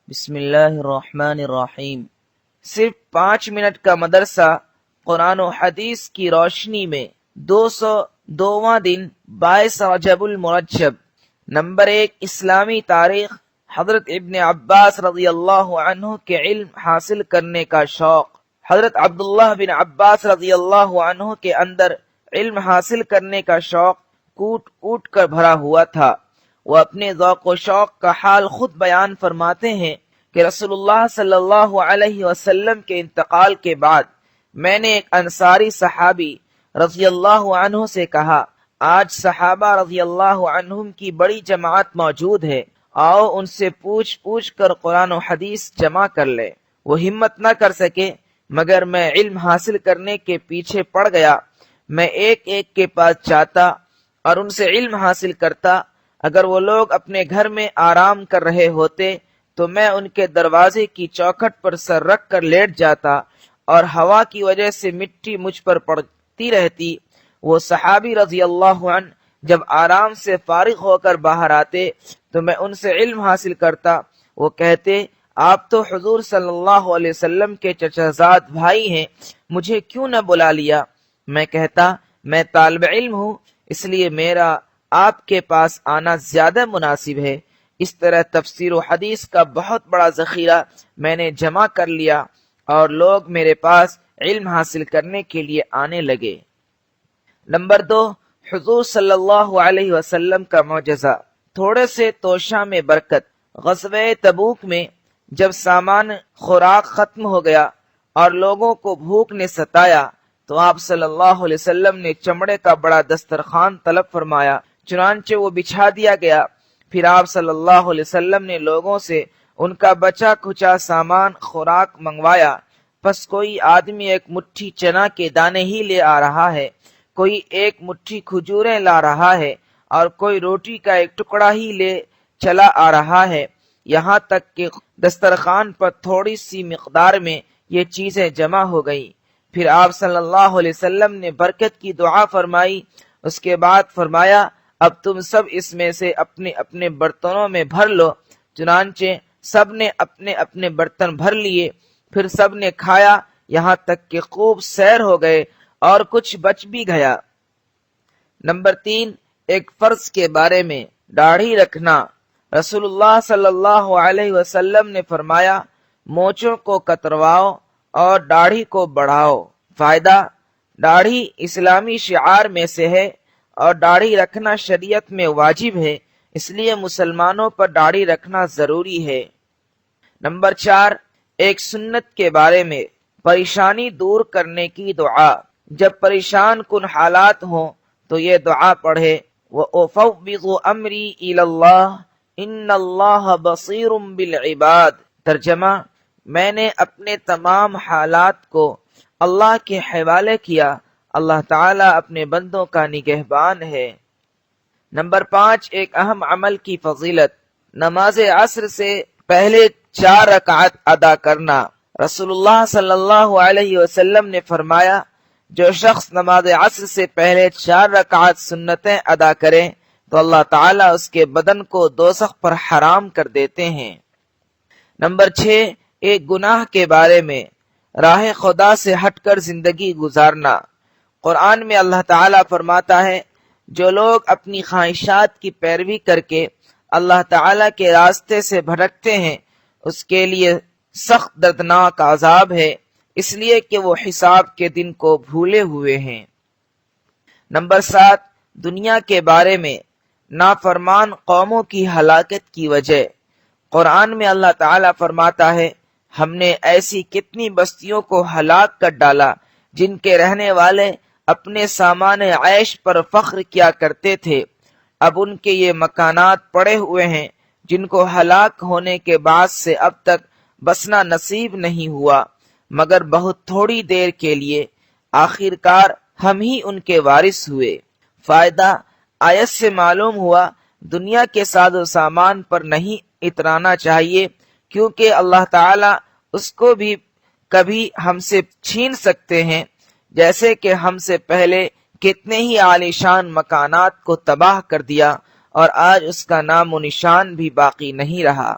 بسم اللہ الرحمن الرحیم۔ صرف 5 منٹ کا مدرسہ قرآن و حدیث کی روشنی میں 202واں دن 22 رجب المرجب۔ نمبر 1، اسلامی تاریخ۔ حضرت ابن عباس رضی اللہ عنہ کے علم حاصل کرنے کا شوق۔ حضرت عبداللہ بن عباس رضی اللہ عنہ کے اندر علم حاصل کرنے کا شوق کوٹ کوٹ کر بھرا ہوا تھا۔ وہ اپنے ذوق و شوق کا حال خود بیان فرماتے ہیں کہ رسول اللہ صلی اللہ علیہ وسلم کے انتقال کے بعد میں نے ایک انصاری صحابی رضی اللہ عنہ سے کہا، آج صحابہ رضی اللہ عنہم کی بڑی جماعت موجود ہے، آؤ ان سے پوچھ پوچھ کر قرآن و حدیث جمع کر لے۔ وہ ہمت نہ کر سکے، مگر میں علم حاصل کرنے کے پیچھے پڑ گیا۔ میں ایک ایک کے پاس جاتا اور ان سے علم حاصل کرتا۔ اگر وہ لوگ اپنے گھر میں آرام کر رہے ہوتے تو میں ان کے دروازے کی چوکھٹ پر سر رکھ کر لیٹ جاتا اور ہوا کی وجہ سے مٹی مجھ پر پڑتی رہتی۔ وہ صحابی رضی اللہ عنہ جب آرام سے فارغ ہو کر باہر آتے تو میں ان سے علم حاصل کرتا۔ وہ کہتے، آپ تو حضور صلی اللہ علیہ وسلم کے چچا زاد بھائی ہیں، مجھے کیوں نہ بلا لیا؟ میں کہتا، میں طالب علم ہوں، اس لیے میرا آپ کے پاس آنا زیادہ مناسب ہے۔ اس طرح تفسیر و حدیث کا بہت بڑا ذخیرہ میں نے جمع کر لیا اور لوگ میرے پاس علم حاصل کرنے کے لیے آنے لگے۔ نمبر 2، حضور صلی اللہ علیہ وسلم کا معجزہ۔ تھوڑے سے توشہ میں برکت۔ غزوہ تبوک میں جب سامان خوراک ختم ہو گیا اور لوگوں کو بھوک نے ستایا تو آپ صلی اللہ علیہ وسلم نے چمڑے کا بڑا دسترخوان طلب فرمایا، چنانچہ وہ بچھا دیا گیا۔ پھر آپ صلی اللہ علیہ وسلم نے لوگوں سے ان کا بچا کھچا سامان خوراک منگوایا۔ پس کوئی آدمی ایک مٹھی چنا کے دانے ہی لے آ رہا ہے، کوئی ایک مٹھی کھجوریں لا رہا ہے اور کوئی روٹی کا ایک ٹکڑا ہی لے چلا آ رہا ہے، یہاں تک کہ دسترخوان پر تھوڑی سی مقدار میں یہ چیزیں جمع ہو گئیں۔ پھر آپ صلی اللہ علیہ وسلم نے برکت کی دعا فرمائی۔ اس کے بعد فرمایا، اب تم سب اس میں سے اپنے اپنے برتنوں میں بھر لو۔ چنانچہ سب نے اپنے اپنے برتن بھر لیے۔ پھر سب نے کھایا، یہاں تک کہ خوب سیر ہو گئے اور کچھ بچ بھی گیا۔ نمبر 3، ایک فرض کے بارے میں، داڑھی رکھنا۔ رسول اللہ صلی اللہ علیہ وسلم نے فرمایا، مونچھوں کو کترواؤ اور داڑھی کو بڑھاؤ۔ فائدہ، داڑھی اسلامی شعار میں سے ہے اور داڑھی رکھنا شریعت میں واجب ہے، اس لیے مسلمانوں پر داڑھی رکھنا ضروری ہے۔ نمبر 4، ایک سنت کے بارے میں، پریشانی دور کرنے کی دعا۔ جب پریشان کن حالات ہوں تو یہ دعا پڑھے، وَأُفَوِّضُ أَمْرِي إِلَى اللَّهِ إِنَّ اللَّهَ بَصِيرٌ بِالْعِبَادِ۔ ترجمہ، میں نے اپنے تمام حالات کو اللہ کے حوالے کیا، اللہ تعالیٰ اپنے بندوں کا نگہبان ہے۔ نمبر 5، ایک اہم عمل کی فضیلت، نماز عصر سے پہلے 4 رکعت ادا کرنا۔ رسول اللہ صلی اللہ علیہ وسلم نے فرمایا، جو شخص نماز عصر سے پہلے 4 رکعت سنتیں ادا کرے تو اللہ تعالیٰ اس کے بدن کو دوزخ پر حرام کر دیتے ہیں۔ نمبر 6، ایک گناہ کے بارے میں، راہ خدا سے ہٹ کر زندگی گزارنا۔ قرآن میں اللہ تعالیٰ فرماتا ہے، جو لوگ اپنی خواہشات کی پیروی کر کے اللہ تعالیٰ کے راستے سے بھٹکتے ہیں اس کے لیے سخت دردناک عذاب ہے، اس لیے کہ وہ حساب کے دن کو بھولے ہوئے ہیں۔ نمبر 7، دنیا کے بارے میں، نافرمان قوموں کی ہلاکت کی وجہ۔ قرآن میں اللہ تعالیٰ فرماتا ہے، ہم نے ایسی کتنی بستیوں کو ہلاک کر ڈالا جن کے رہنے والے اپنے سامان عیش پر فخر کیا کرتے تھے، اب ان کے یہ مکانات پڑے ہوئے ہیں جن کو ہلاک ہونے کے بعد سے اب تک بسنا نصیب نہیں ہوا مگر بہت تھوڑی دیر کے لیے، آخر کار ہم ہی ان کے وارث ہوئے۔ فائدہ، آیت سے معلوم ہوا دنیا کے ساز و سامان پر نہیں اترانا چاہیے، کیونکہ اللہ تعالیٰ اس کو بھی کبھی ہم سے چھین سکتے ہیں، جیسے کہ ہم سے پہلے کتنے ہی عالیشان مکانات کو تباہ کر دیا اور آج اس کا نام و نشان بھی باقی نہیں رہا۔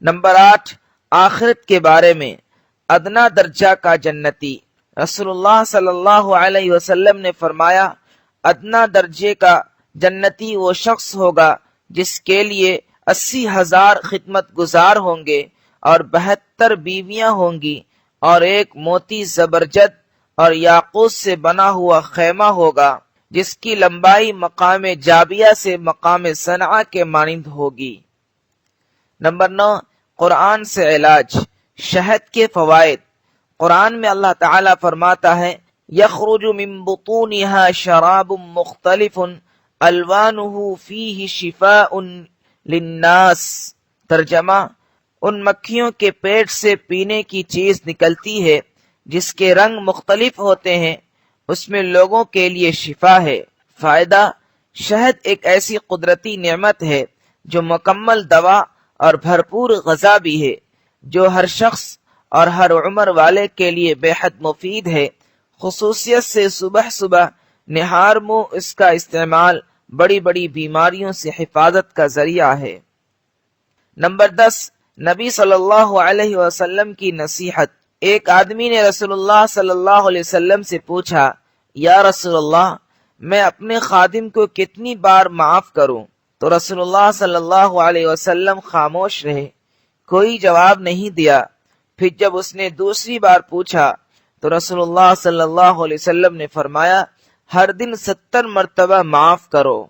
نمبر 8، آخرت کے بارے میں ادنا درجہ کا جنتی۔ رسول اللہ صلی اللہ علیہ وسلم نے فرمایا، ادنا درجے کا جنتی وہ شخص ہوگا جس کے لیے 80,000 خدمت گزار ہوں گے اور 72 بیویاں ہوں گی، اور ایک موتی زبرجد اور یاقوت سے بنا ہوا خیمہ ہوگا جس کی لمبائی مقام جابیہ سے مقام صنعاء کے مانند ہوگی۔ نمبر 9، قرآن سے علاج، شہد کے فوائد۔ قرآن میں اللہ تعالیٰ فرماتا ہے، یخرج من بطونها شراب مختلف الوانہ فیہ شفاء للناس۔ ترجمہ، ان مکھیوں کے پیٹ سے پینے کی چیز نکلتی ہے جس کے رنگ مختلف ہوتے ہیں، اس میں لوگوں کے لیے شفا ہے۔ فائدہ، شہد ایک ایسی قدرتی نعمت ہے جو مکمل دوا اور بھرپور غذا بھی ہے، جو ہر شخص اور ہر عمر والے کے لیے بے حد مفید ہے۔ خصوصیت سے صبح صبح نہار منہ اس کا استعمال بڑی بڑی بیماریوں سے حفاظت کا ذریعہ ہے۔ نمبر 10، نبی صلی اللہ علیہ وسلم کی نصیحت۔ ایک آدمی نے رسول اللہ صلی اللہ علیہ وسلم سے پوچھا، یا رسول اللہ، میں اپنے خادم کو کتنی بار معاف کروں؟ تو رسول اللہ صلی اللہ علیہ وسلم خاموش رہے، کوئی جواب نہیں دیا۔ پھر جب اس نے دوسری بار پوچھا تو رسول اللہ صلی اللہ علیہ وسلم نے فرمایا، ہر دن 70 مرتبہ معاف کرو۔